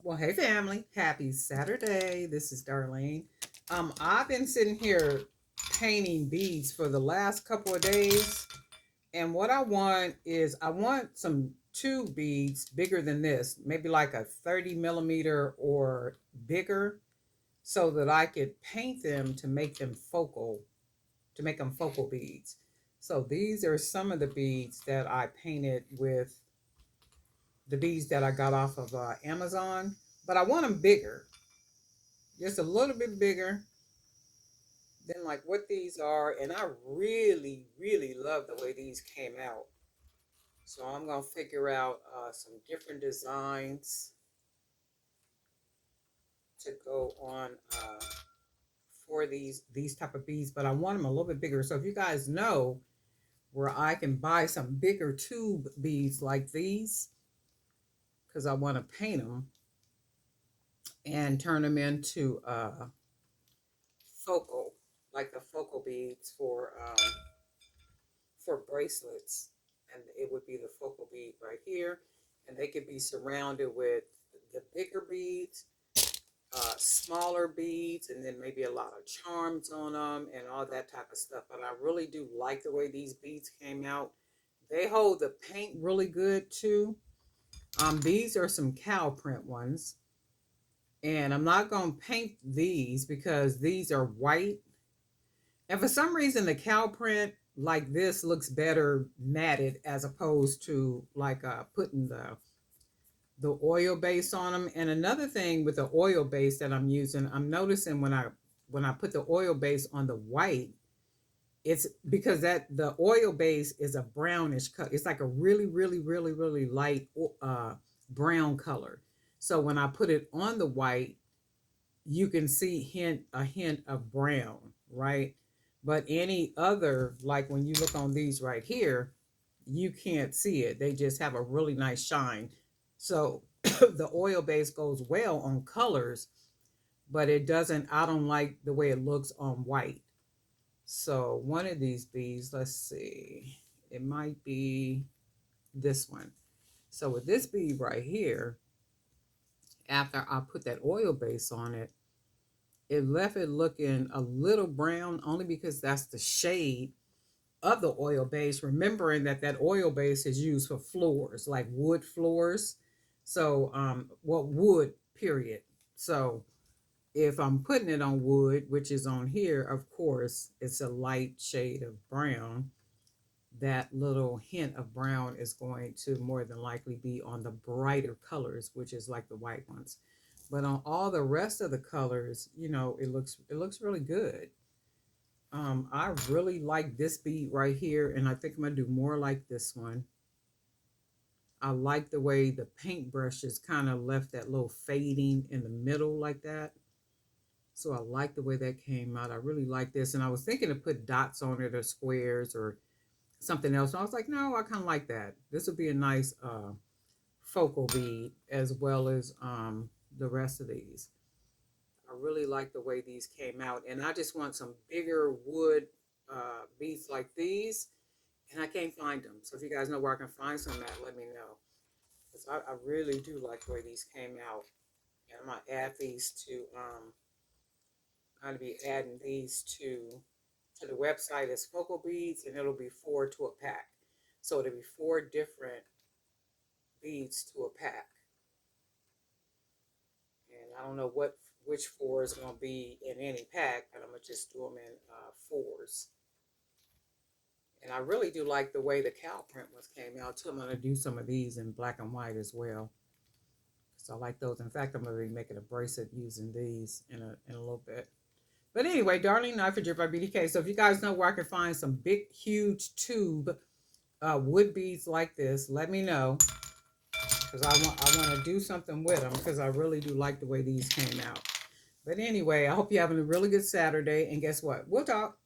Well, hey family, happy Saturday. This is Darlene. I've been sitting here painting beads for the last couple of days, and what I want is I want some tube beads bigger than this, maybe like a 30 millimeter or bigger, so that I could paint them to make them focal beads. So these are some of the beads that I painted with the beads that I got off of Amazon, but I want them bigger, just a little bit bigger than like what these are. And I really, really love the way these came out. So I'm gonna figure out some different designs to go on for these type of beads, but I want them a little bit bigger. So if you guys know where I can buy some bigger tube beads like these, because I want to paint them and turn them into focal, like the focal beads for bracelets, and it would be the focal bead right here, and they could be surrounded with the bigger beads, smaller beads, and then maybe a lot of charms on them and all that type of stuff. But I really do like the way these beads came out. They hold the paint really good too. These are some cow print ones, and I'm not going to paint these because these are white. And for some reason, the cow print like this looks better matted as opposed to like putting the oil base on them. And another thing with the oil base that I'm using, I'm noticing when I put the oil base on the white, it's because that the oil base is a brownish color. It's like a really, really, really, really light brown color. So when I put it on the white, you can see a hint of brown, right? But any other, like when you look on these right here, you can't see it. They just have a really nice shine. So the oil base goes well on colors, but it doesn't, I don't like the way it looks on white. So one of these beads, let's see, it might be this one. So with this bead right here, after I put that oil base on it, it left it looking a little brown only because that's the shade of the oil base, remembering that that oil base is used for floors, like wood floors. So well, wood period. So if I'm putting it on wood, which is on here, of course it's a light shade of brown. That little hint of brown is going to more than likely be on the brighter colors, which is like the white ones. But on all the rest of the colors, it looks really good. I really like this bead right here, and I think I'm gonna do more like this one. I like the way the paintbrushes kind of left that little fading in the middle like that. So I like the way that came out. I really like this, and I was thinking to put dots on it or squares or something else. And I was like, no, I kind of like that. This would be a nice focal bead as well as the rest of these. I really like the way these came out, and I just want some bigger wood beads like these, and I can't find them. So if you guys know where I can find some at, let me know. Because I really do like the way these came out. And I'm gonna add these to I'm gonna be adding these to the website as focal beads, and it'll be 4 to a pack. So it'll be 4 different beads to a pack. And I don't know which four is going to be in any pack, but I'm going to just do them in fours. And I really do like the way the cow print ones came out too. I'm going to do some of these in black and white as well. So I like those. In fact, I'm going to be making a bracelet using these in a little bit. But anyway, Darlene Knife for Drip by BDK. So if you guys know where I can find some big, huge tube wood beads like this, let me know. Because I want to do something with them because I really do like the way these came out. But anyway, I hope you're having a really good Saturday. And guess what? We'll talk.